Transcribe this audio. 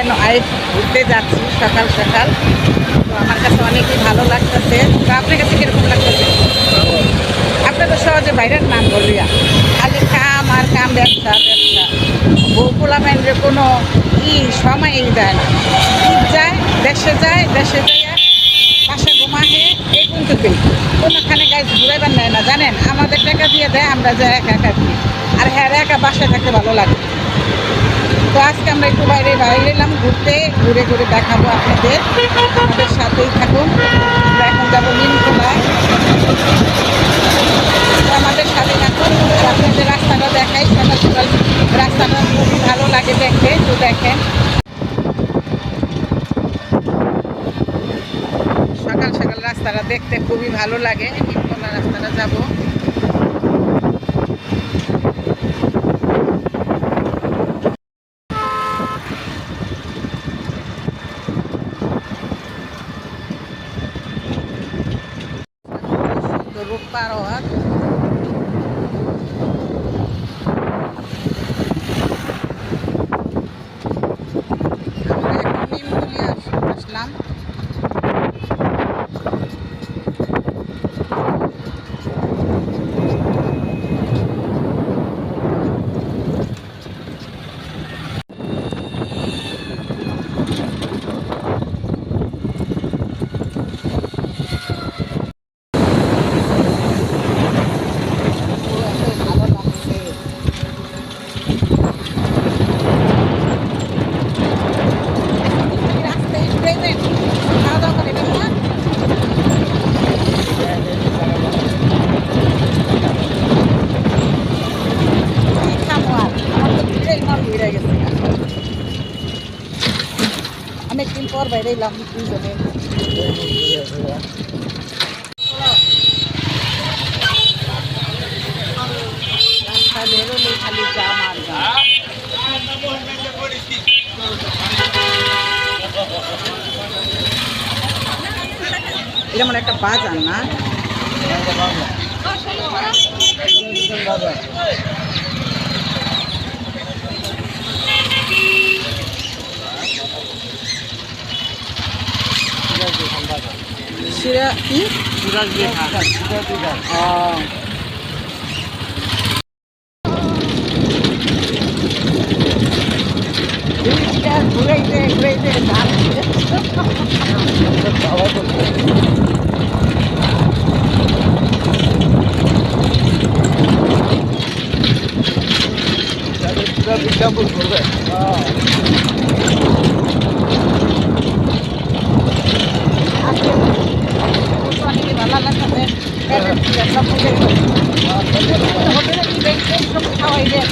And wife ঘুরতে যাচ্ছি সকাল সকাল। তো আমার কাছে অনেকই ভালো লাগতেছে। তো আপনার কাছে কীরকম লাগতেছে? আপনি তো সহজে বাইরের নাম বলিয়া খালি কাম আর কাম, ব্যবসা ব্যবসা। বউ পোলামেন্টের কোনো সময়ই দেয় না। ঈদ যায়, দেশে যাইয়া বাসা ঘুমাহে এই কিন্তু কোনোখানে গাছ ঘুরাইবার নেয় না, জানেন? আমাদের টাকা দিয়ে দেয়, আমরা যাই একা একা দিই। আর হ্যাঁ, একা বাসায় থাকতে ভালো লাগে। তো আজকে আমরা একটু বাইরে এলাম ঘুরতে, ঘুরে ঘুরে দেখাবো আপনাদের। আমাদের সাথেই থাকুন। আমরা এখন যাবো নিমতলায়। তো আমাদের সাথে থাকুন আর আপনাদের রাস্তাটা দেখাই। সকাল সকাল রাস্তাটা খুবই ভালো লাগে দেখতে। তো দেখেন, সকাল সকাল রাস্তাটা দেখতে খুবই ভালো লাগে। নিমতলা রাস্তাটা যাবো। রোড পার হওয়ার আমরা এখন নিমতলিয়া আসলাম। ভালো লাগছে। রাস্তায় প্রেজেন্ট খাওয়া দাওয়া করে দেবো না। খামো আর আমার তো ভিড়েই মন ভিড়ে গেছে। অনেকদিন পর বাইরে এলাম দুজনে। রাস্তা বেরোলে খালি জাম আর জাম। এটা মানে একটা বাজার না? সিরা কি? ঘুরাইতে ঘুরাইতে ভালো লাগছে। হোটেলে কি খাওয়াই দেন?